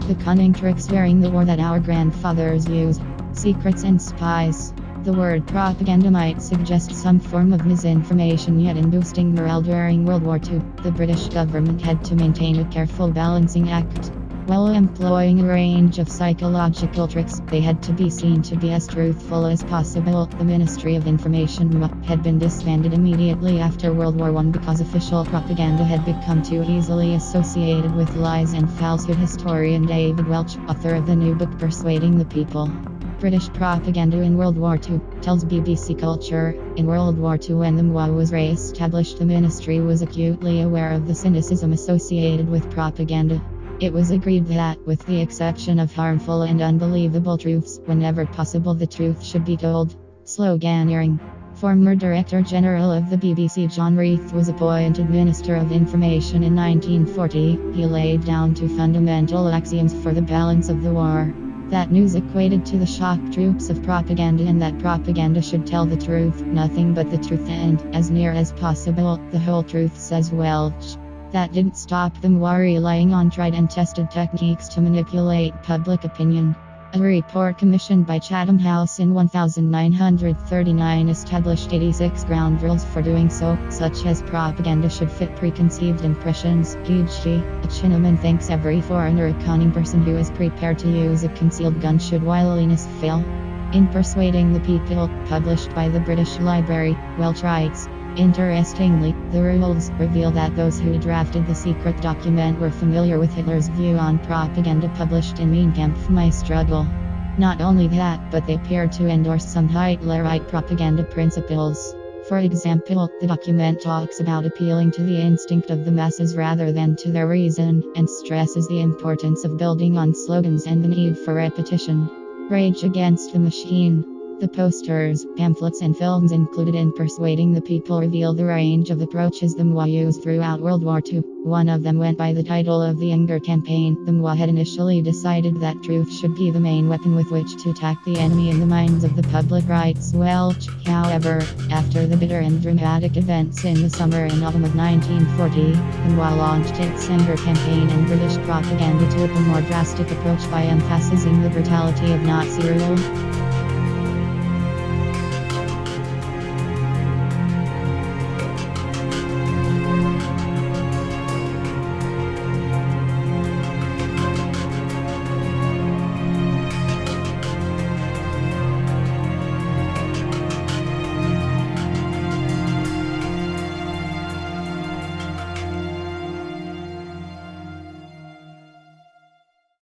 The cunning tricks during the war that our grandfathers used. Secrets and spies. The word propaganda might suggest some form of misinformation, yet in boosting morale during World War II, the British government had to maintain a careful balancing act. While employing a range of psychological tricks, they had to be seen to be as truthful as possible. The Ministry of Information had been disbanded immediately after World War I because official propaganda had become too easily associated with lies and falsehood. Historian David Welch, author of the new book Persuading the People, British Propaganda in World War II, tells BBC Culture, in World War II when the MWA was re-established, the ministry was acutely aware of the cynicism associated with propaganda. It was agreed that, with the exception of harmful and unbelievable truths, whenever possible the truth should be told. Sloganeering. Former Director General of the BBC John Reith was appointed Minister of Information in 1940. He laid down two fundamental axioms for the balance of the war. That news equated to the shock troops of propaganda, and that propaganda should tell the truth, nothing but the truth, and, as near as possible, the whole truth, says Welch. That didn't stop them relying on tried and tested techniques to manipulate public opinion. A report commissioned by Chatham House in 1939 established 86 ground rules for doing so, such as propaganda should fit preconceived impressions, e.g., a Chinaman thinks every foreigner a cunning person who is prepared to use a concealed gun should wiliness fail. In Persuading the People, published by the British Library, Welch writes, interestingly, the rules reveal that those who drafted the secret document were familiar with Hitler's view on propaganda published in Mein Kampf, My Struggle. Not only that, but they appear to endorse some Hitlerite propaganda principles. For example, the document talks about appealing to the instinct of the masses rather than to their reason, and stresses the importance of building on slogans and the need for repetition. Rage Against the Machine. The posters, pamphlets and films included in Persuading the People reveal the range of approaches the MWA used throughout World War II. One of them went by the title of the Anger Campaign. The MWA had initially decided that truth should be the main weapon with which to attack the enemy in the minds of the public, writes Welch. However, after the bitter and dramatic events in the summer and autumn of 1940, the MWA launched its Anger Campaign, and British propaganda took a more drastic approach by emphasizing the brutality of Nazi rule.